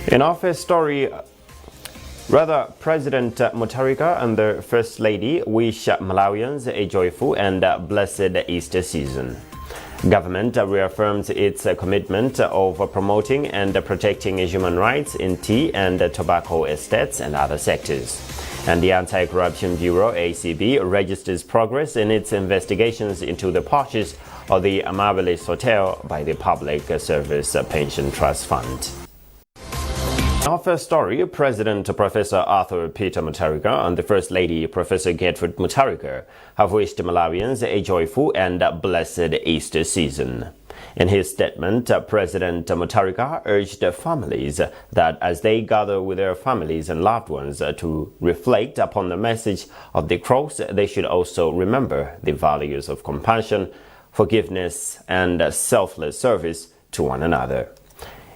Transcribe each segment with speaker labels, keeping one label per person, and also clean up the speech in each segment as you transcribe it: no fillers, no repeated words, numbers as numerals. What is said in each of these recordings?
Speaker 1: In our first story, President Mutharika and the First Lady wish Malawians a joyful and blessed Easter season. Government reaffirms its commitment of promoting and protecting human rights in tea and tobacco estates and other sectors. And the Anti-Corruption Bureau, ACB, registers progress in its investigations into the purchase of the Marvelous Hotel by the Public Service Pension Trust Fund. Our first story, President Professor Arthur Peter Mutharika and the First Lady Professor Gertrude Mutharika have wished Malawians a joyful and blessed Easter season. In his statement, President Mutharika urged families that as they gather with their families and loved ones to reflect upon the message of the cross, they should also remember the values of compassion, forgiveness, and selfless service to one another.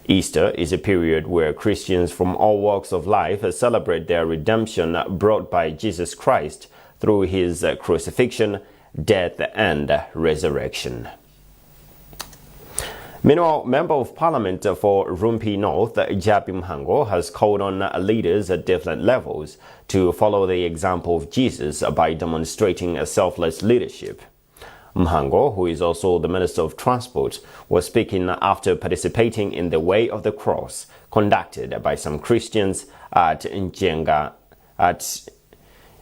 Speaker 1: Easter is a period where Christians from all walks of life celebrate their redemption brought by Jesus Christ through his crucifixion, death, and resurrection. Meanwhile, Member of Parliament for Rumpi North, Jabi Mhango, has called on leaders at different levels to follow the example of Jesus by demonstrating a selfless leadership. Mhango, who is also the Minister of Transport, was speaking after participating in the Way of the Cross conducted by some Christians at Njenga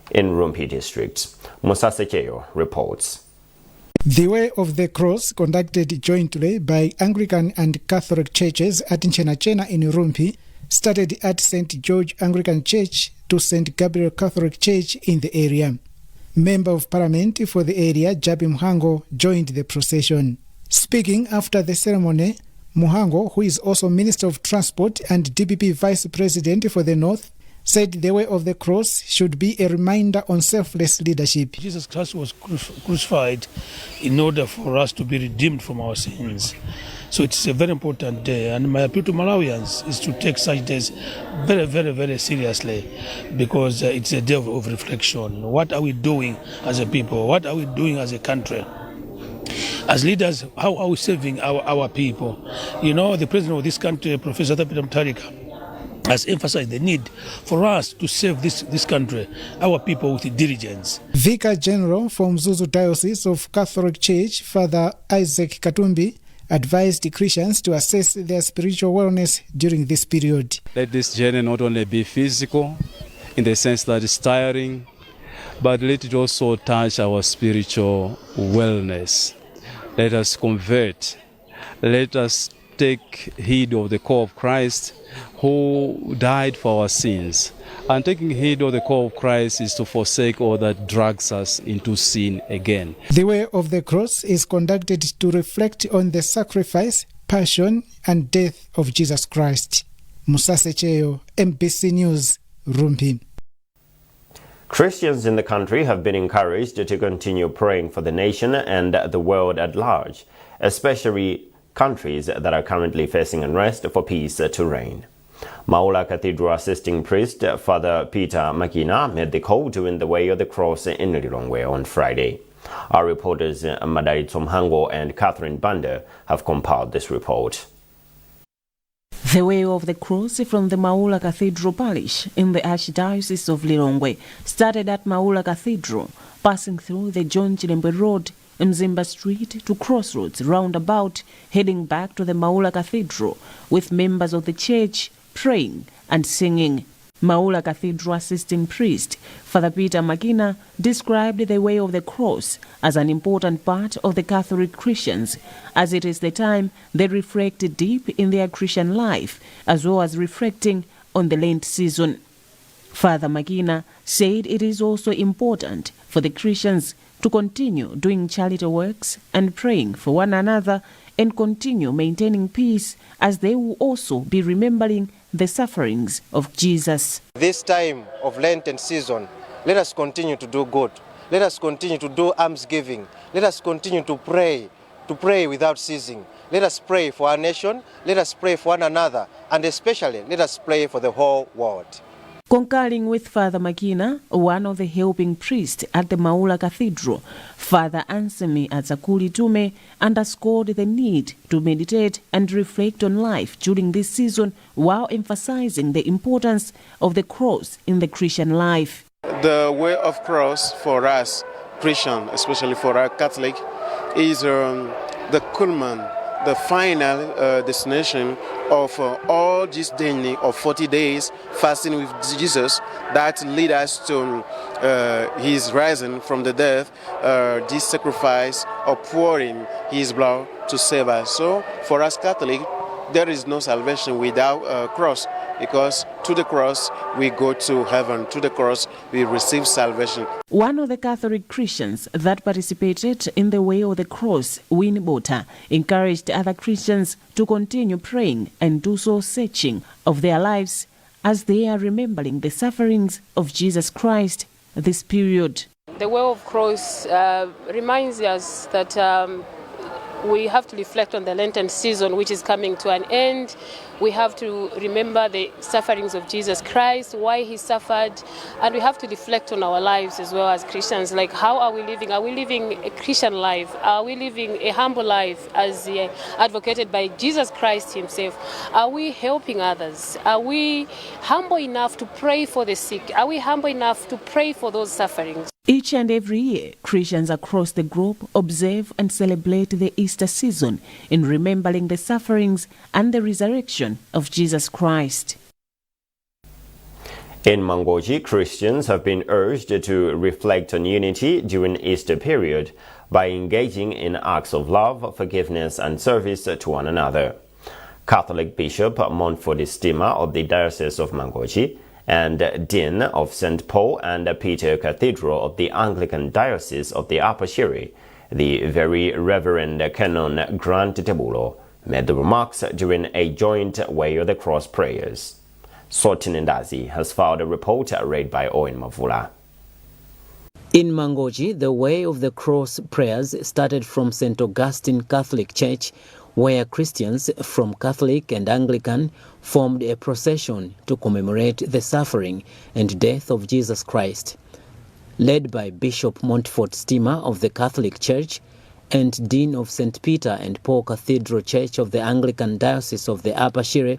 Speaker 1: in Rumpi district. Musa Secheyo reports.
Speaker 2: The Way of the Cross, conducted jointly by Anglican and Catholic churches at Nchenachena in Rumpi, started at St. George Anglican Church to St. Gabriel Catholic Church in the area. Member of Parliament for the area, Jabi Mhango, joined the procession. Speaking after the ceremony, Mhango, who is also Minister of Transport and DPP Vice President for the North, said the Way of the Cross should be a reminder on selfless leadership.
Speaker 3: Jesus Christ was crucified in order for us to be redeemed from our sins. So it's a very important day, and my appeal to Malawians is to take such days very, very, very seriously, because it's a day of reflection. What are we doing as a people? What are we doing as a country? As leaders, how are we serving our people? You know, the president of this country, Professor Arthur Peter Mutharika, has emphasized the need for us to serve this country, our people, with diligence.
Speaker 2: Vicar General from Zuzu Diocese of Catholic Church, Father Isaac Katumbi, advised Christians to assess their spiritual wellness during this period.
Speaker 4: Let this journey not only be physical, in the sense that it's tiring, but let it also touch our spiritual wellness. Let us convert. Let us take heed of the call of Christ, who died for our sins. And taking heed of the call of Christ is to forsake all that drags us into sin again.
Speaker 2: The Way of the Cross is conducted to reflect on the sacrifice, passion, and death of Jesus Christ. Musa Secheyo, MBC News, Rumpi.
Speaker 1: Christians in the country have been encouraged to continue praying for the nation and the world at large, especially countries that are currently facing unrest, for peace to reign. Maula Cathedral assisting priest Father Peter Makina made the call during the Way of the Cross in Lilongwe on Friday. Our reporters Madari Tomhango and Catherine Banda have compiled this report.
Speaker 5: The Way of the Cross from the Maula Cathedral Parish in the Archdiocese of Lilongwe started at Maula Cathedral, passing through the John Chilembe Road, Mzimba Street to Crossroads roundabout, heading back to the Maula Cathedral, with members of the church praying and singing. Maula Cathedral assisting priest Father Peter Makina described the Way of the Cross as an important part of the Catholic Christians, as it is the time they reflect deep in their Christian life, as well as reflecting on the Lent season. Father Makina said it is also important for the Christians to continue doing charity works and praying for one another and continue maintaining peace, as they will also be remembering the sufferings of Jesus.
Speaker 6: This time of Lenten season, let us continue to do good. Let us continue to do almsgiving. Let us continue to pray without ceasing. Let us pray for our nation. Let us pray for one another. And especially, let us pray for the whole world.
Speaker 5: Concurring with Father Makina, one of the helping priests at the Maula Cathedral, Father Ansemi Atsakuli Tume underscored the need to meditate and reflect on life during this season while emphasizing the importance of the cross in the Christian life.
Speaker 7: The way of cross for us, Christian, especially for our Catholic, is the culmination, the final destination of all this journey of 40 days fasting with Jesus that lead us to his rising from the dead, this sacrifice of pouring his blood to save us. So for us Catholic, there is no salvation without a cross, because to the cross we go to heaven, to the cross we receive salvation.
Speaker 5: One of the Catholic Christians that participated in the Way of the Cross, Winnie Bota, encouraged other Christians to continue praying and do so searching of their lives as they are remembering the sufferings of Jesus Christ this period.
Speaker 8: The Way of Cross reminds us that we have to reflect on the Lenten season, which is coming to an end. We have to remember the sufferings of Jesus Christ, why he suffered, and we have to reflect on our lives as well as Christians. Like, how are we living? Are we living a Christian life? Are we living a humble life as advocated by Jesus Christ himself? Are we helping others? Are we humble enough to pray for the sick? Are we humble enough to pray for those sufferings?
Speaker 5: Each and every year, Christians across the globe observe and celebrate the Easter season in remembering the sufferings and the resurrection of Jesus Christ.
Speaker 1: In Mangochi, Christians have been urged to reflect on unity during Easter period by engaging in acts of love, forgiveness and service to one another. Catholic Bishop Montfort Stima of the Diocese of Mangochi and Dean of St. Paul and Peter Cathedral of the Anglican Diocese of the Upper Shire, the Very Reverend Canon Grant Tebulo, made the remarks during a joint Way of the Cross prayers. Sotin Ndazi has filed a report read by Owen Mavula.
Speaker 9: In Mangochi, the Way of the Cross prayers started from St. Augustine Catholic Church, where Christians from Catholic and Anglican formed a procession to commemorate the suffering and death of Jesus Christ. Led by Bishop Montfort Stima of the Catholic Church and Dean of St. Peter and Paul Cathedral Church of the Anglican Diocese of the Upper Shire,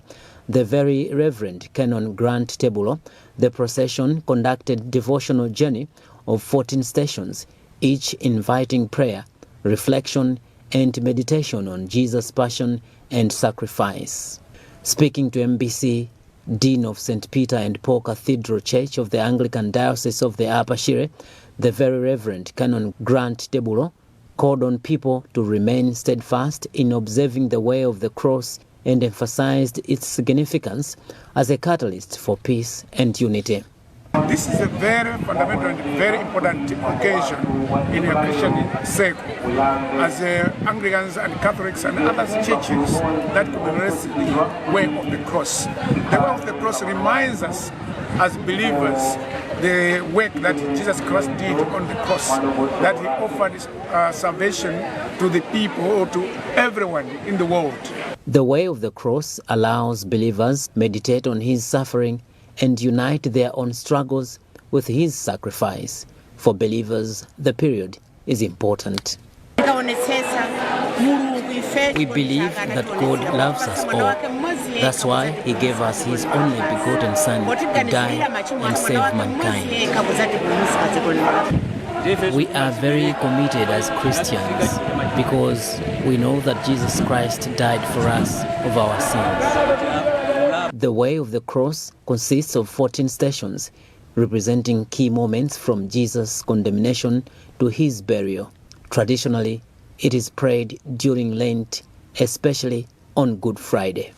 Speaker 9: the Very Reverend Canon Grant Tebulo, the procession conducted devotional journey of 14 stations, each inviting prayer, reflection, and meditation on Jesus' passion and sacrifice. Speaking to MBC, Dean of St. Peter and Paul Cathedral Church of the Anglican Diocese of the Upper Shire, the Very Reverend Canon Grant Tebulo, called on people to remain steadfast in observing the Way of the Cross and emphasized its significance as a catalyst for peace and unity.
Speaker 10: This is a very fundamental and very important occasion in a Christian circle, as Anglicans and Catholics and other churches that commemorate the Way of the Cross. The Way of the Cross reminds us as believers the work that Jesus Christ did on the cross, that he offered salvation to the people or to everyone in the world.
Speaker 9: The Way of the Cross allows believers to meditate on his suffering and unite their own struggles with his sacrifice. For believers, the period is important.
Speaker 11: We
Speaker 9: believe that God loves us all. That's why he gave us his only begotten Son to die and save mankind. We are very committed as Christians because we know that Jesus Christ died for us of our sins. The Way of the Cross consists of 14 stations, representing key moments from Jesus' condemnation to his burial. Traditionally, it is prayed during Lent, especially on Good Friday.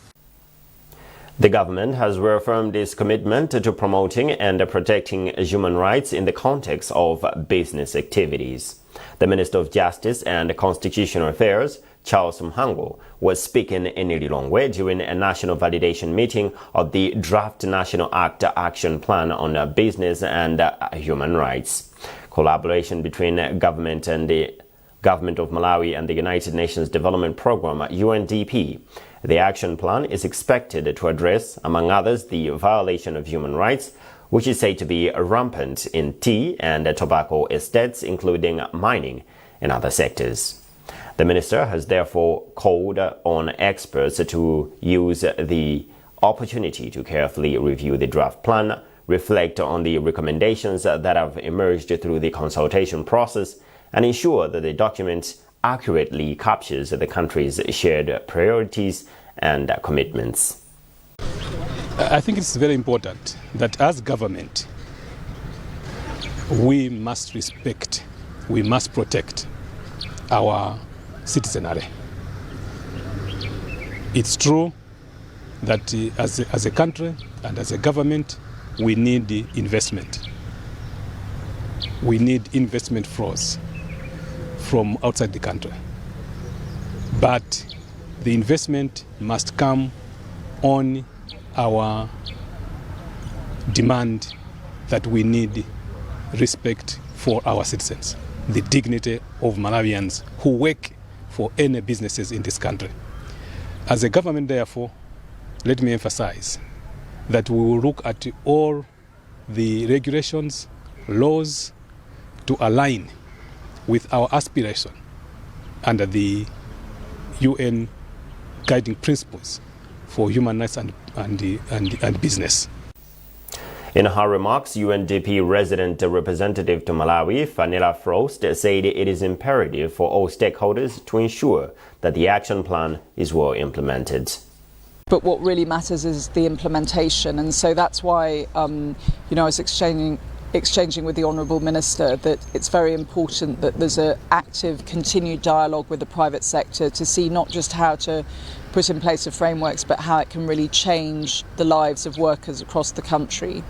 Speaker 1: The government has reaffirmed its commitment to promoting and protecting human rights in the context of business activities. The Minister of Justice and Constitutional Affairs, Charles Mhango, was speaking in Lilongwe during a national validation meeting of the Draft National Act Action Plan on Business and Human Rights. Collaboration between government and the Government of Malawi and the United Nations Development Programme, UNDP. The action plan is expected to address, among others, the violation of human rights, which is said to be rampant in tea and tobacco estates, including mining and other sectors. The minister has therefore called on experts to use the opportunity to carefully review the draft plan, reflect on the recommendations that have emerged through the consultation process, and ensure that the document accurately captures the country's shared priorities and commitments.
Speaker 11: I think it's very important that as government, we must respect, we must protect our citizenry. It's true that as a country and as a government, we need the investment. We need investment flows from outside the country. But the investment must come on our demand that we need respect for our citizens, the dignity of Malawians who work for any businesses in this country. As a government, therefore, let me emphasize that we will look at all the regulations, laws to align with our aspiration under the UN guiding principles for human rights and business.
Speaker 1: In her remarks, UNDP resident representative to Malawi, Vanilla Frost, said it is imperative for all stakeholders to ensure that the action plan is well implemented.
Speaker 12: But what really matters is the implementation, and so that's why I was exchanging with the Honourable Minister that it's very important that there's an active, continued dialogue with the private sector to see not just how to put in place the frameworks, but how it can really change the lives of workers across the country.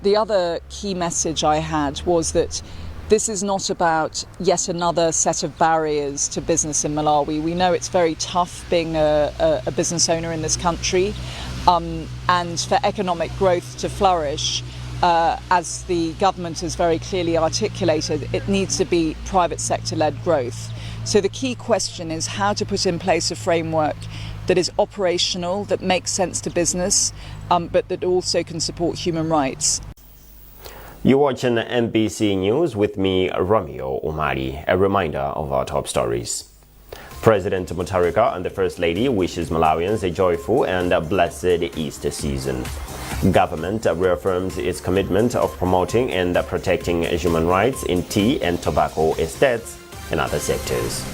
Speaker 12: The other key message I had was that this is not about yet another set of barriers to business in Malawi. We know it's very tough being a business owner in this country, and for economic growth to flourish, as the government has very clearly articulated, it needs to be private sector-led growth. So the key question is how to put in place a framework that is operational, that makes sense to business, but that also can support human rights.
Speaker 1: You're watching NBC News with me, Romeo Omari. A reminder of our top stories. President Mutharika and the First Lady wishes Malawians a joyful and blessed Easter season. Government reaffirms its commitment of promoting and protecting human rights in tea and tobacco estates and other sectors.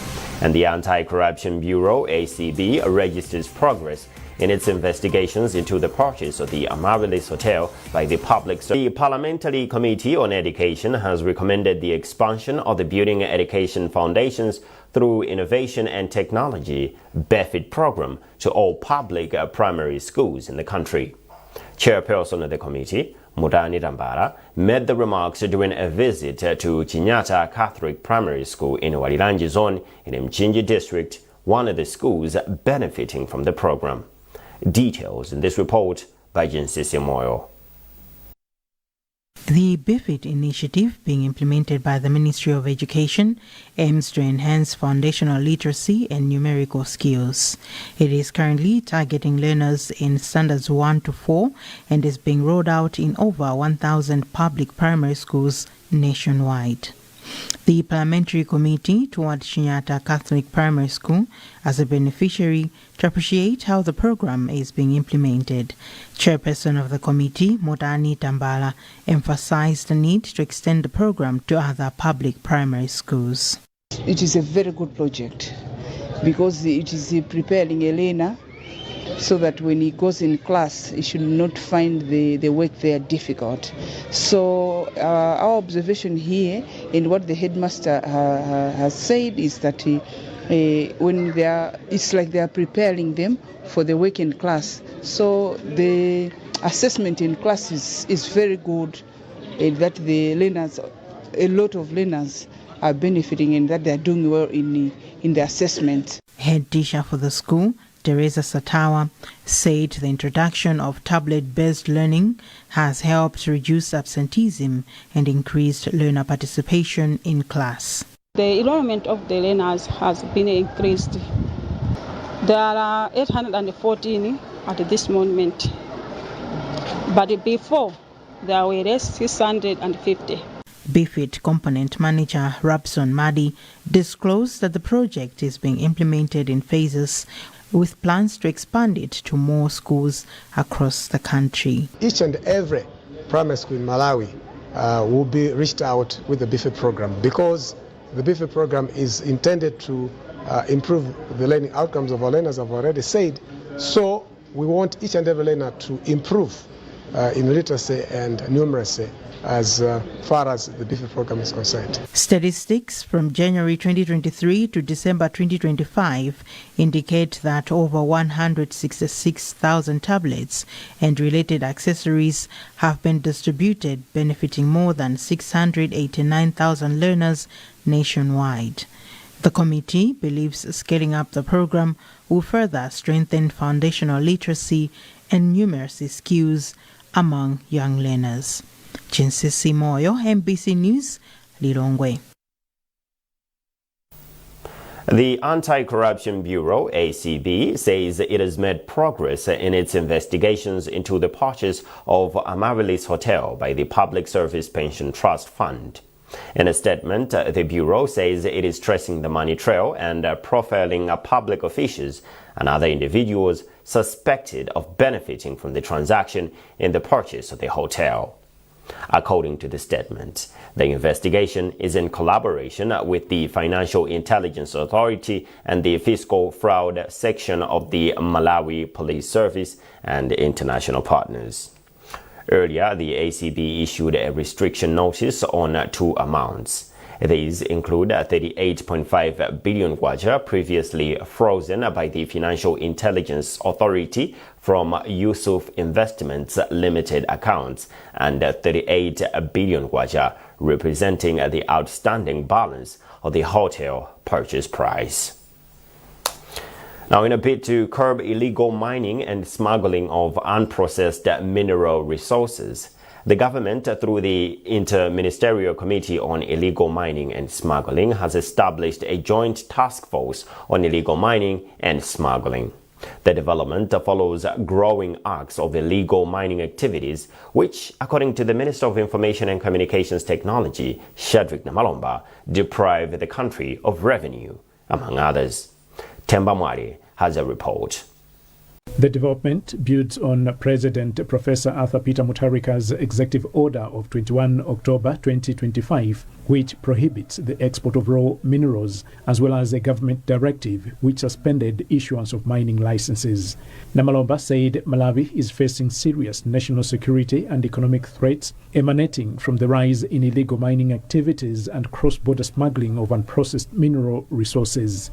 Speaker 1: And the Anti-Corruption Bureau, ACB, registers progress in its investigations into the purchase of the Amaryllis Hotel by the public. The Parliamentary Committee on Education has recommended the expansion of the Building Education Foundations through Innovation and Technology BEFIT program to all public primary schools in the country. Chairperson of the committee, Mudani Dambara, made the remarks during a visit to Chinyata Catholic Primary School in Walilanji Zone in Mchinji District, one of the schools benefiting from the program. Details in this report by Jinsisi Moyo.
Speaker 13: The BEFIT initiative, being implemented by the Ministry of Education, aims to enhance foundational literacy and numerical skills. It is currently targeting learners in standards 1 to 4 and is being rolled out in over 1,000 public primary schools nationwide. The Parliamentary Committee towards Chinyata Catholic Primary School as a beneficiary to appreciate how the program is being implemented. Chairperson of the committee, Mudani Dambala, emphasized the need to extend the program to other public primary schools.
Speaker 14: It is a very good project because it is preparing a learner so that when he goes in class, he should not find the work there difficult. So our observation here and what the headmaster has said is that when it's like they are preparing them for the work in class. So the assessment in class is very good, and that the learners, a lot of learners are benefiting and that they are doing well in the assessment.
Speaker 13: Head teacher for the school, Teresa Satawa, said the introduction of tablet-based learning has helped reduce absenteeism and increased learner participation in class.
Speaker 15: The enrollment of the learners has been increased. There are 814 at this moment, but before there were less 650.
Speaker 13: BFIT component manager Rabson Madi disclosed that the project is being implemented in phases with plans to expand it to more schools across the country.
Speaker 16: Each and every primary school in Malawi will be reached out with the BFIT program, because the BFIT program is intended to improve the learning outcomes of our learners, I've already said. So we want each and every learner to improve in literacy and numeracy as far as the BFIT program is concerned.
Speaker 13: Statistics from January 2023 to December 2025 indicate that over 166,000 tablets and related accessories have been distributed, benefiting more than 689,000 learners nationwide. The committee believes scaling up the program will further strengthen foundational literacy and numeracy skills among young learners. Chinsisi Moyo, MBC News, Lilongwe.
Speaker 1: The Anti-Corruption Bureau, ACB, says it has made progress in its investigations into the purchase of Amaryllis Hotel by the Public Service Pension Trust Fund. In a statement, the Bureau says it is tracing the money trail and profiling public officials and other individuals suspected of benefiting from the transaction in the purchase of the hotel. According to the statement, the investigation is in collaboration with the Financial Intelligence Authority and the Fiscal Fraud Section of the Malawi Police Service and international partners. Earlier, the ACB issued a restriction notice on two amounts. These include 38.5 billion kwacha previously frozen by the Financial Intelligence Authority from Yusuf Investments Limited accounts and 38 billion kwacha representing the outstanding balance of the hotel purchase price. Now, in a bid to curb illegal mining and smuggling of unprocessed mineral resources, the government, through the Inter-Ministerial Committee on Illegal Mining and Smuggling, has established a joint task force on illegal mining and smuggling. The development follows growing acts of illegal mining activities, which, according to the Minister of Information and Communications Technology, Shadrack Namalomba, deprive the country of revenue, among others. Tamvani has a report.
Speaker 17: The development builds on President Professor Arthur Peter Mutharika's Executive Order of 21 October 2025, which prohibits the export of raw minerals, as well as a government directive which suspended issuance of mining licenses. Namalomba said Malawi is facing serious national security and economic threats emanating from the rise in illegal mining activities and cross-border smuggling of unprocessed mineral resources.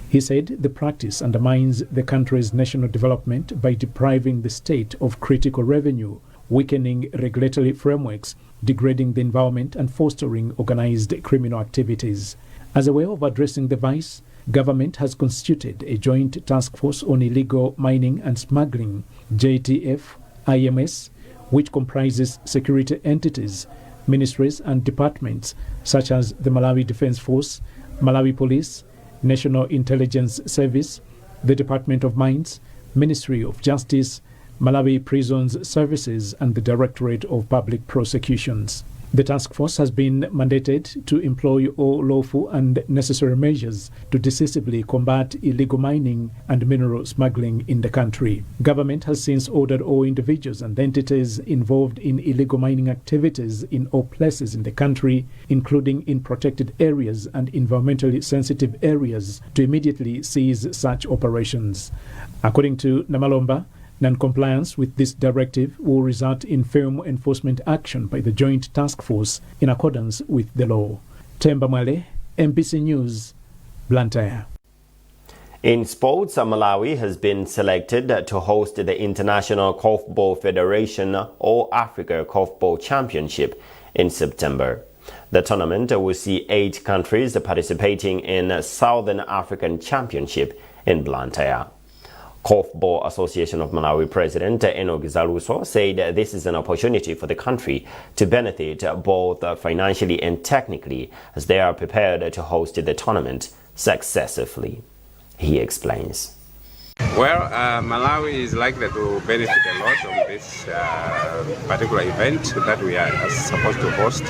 Speaker 17: He said the practice undermines the country's national development by depriving the state of critical revenue, weakening regulatory frameworks, degrading the environment, and fostering organized criminal activities. As a way of addressing the vice, government has constituted a joint task force on illegal mining and smuggling, JTF IMS, which comprises security entities, ministries, and departments such as the Malawi Defense Force, Malawi Police, National Intelligence Service, the Department of Mines, Ministry of Justice, Malawi Prisons Services, and the Directorate of Public Prosecutions. The task force has been mandated to employ all lawful and necessary measures to decisively combat illegal mining and mineral smuggling in the country. Government has since ordered all individuals and entities involved in illegal mining activities in all places in the country, including in protected areas and environmentally sensitive areas, to immediately cease such operations. According to Namalomba, non-compliance with this directive will result in firm enforcement action by the Joint Task Force in accordance with the law. Tamvani, MBC News, Blantyre.
Speaker 1: In sports, Malawi has been selected to host the International Korfball Federation All-Africa Korfball Championship in September. The tournament will see 8 countries participating in Southern African Championship in Blantyre. Korfball Association of Malawi President Enoch Zaluso said this is an opportunity for the country to benefit both financially and technically as they are prepared to host the tournament successively. He explains.
Speaker 18: Well, Malawi is likely to benefit a lot from this particular event that we are supposed to host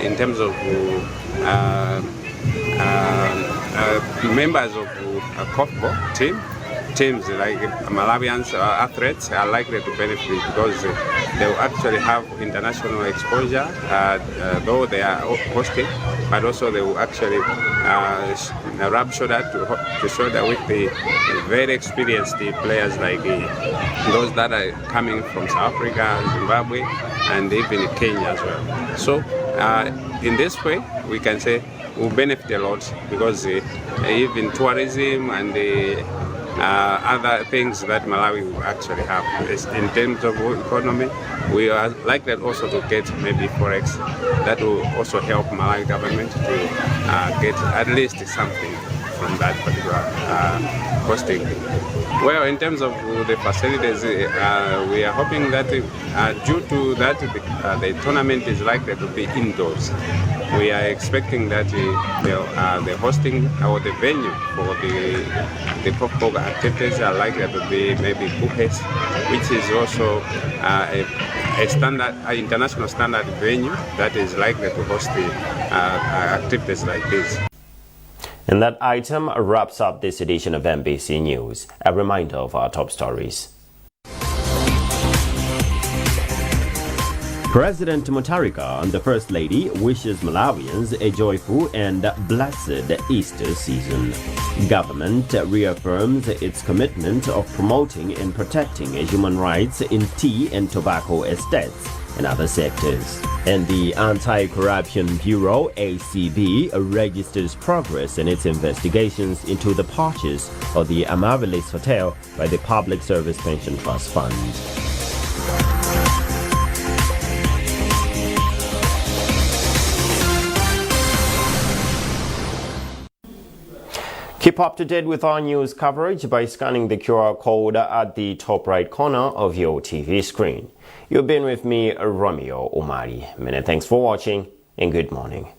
Speaker 18: in terms of members of a korfball team. Teams like Malawians athletes are likely to benefit because they will actually have international exposure, though they are hosting, but also they will actually rub shoulder to shoulder with the very experienced players like those that are coming from South Africa, Zimbabwe, and even Kenya as well. So in this way, we can say we'll benefit a lot because even tourism and other things that Malawi will actually have. In terms of economy, we are likely also to get maybe forex that will also help Malawi government to get at least something from that particular hosting. Well, in terms of the facilities, we are hoping that due to that the tournament is likely to be indoors. We are expecting that the hosting or the venue for the football activities are likely to be maybe Bucharest, which is also a standard, international standard venue that is likely to host the activities like this.
Speaker 1: And that item wraps up this edition of MBC News. A reminder of our top stories. President Mutharika and the First Lady wishes Malawians a joyful and blessed Easter season. Government reaffirms its commitment of promoting and protecting human rights in tea and tobacco estates and other sectors. And the Anti-Corruption Bureau, ACB, registers progress in its investigations into the purchase of the Amaryllis Hotel by the Public Service Pension Trust Fund. Keep up to date with our news coverage by scanning the QR code at the top right corner of your TV screen. You've been with me, Romeo Omari. Many thanks for watching and good morning.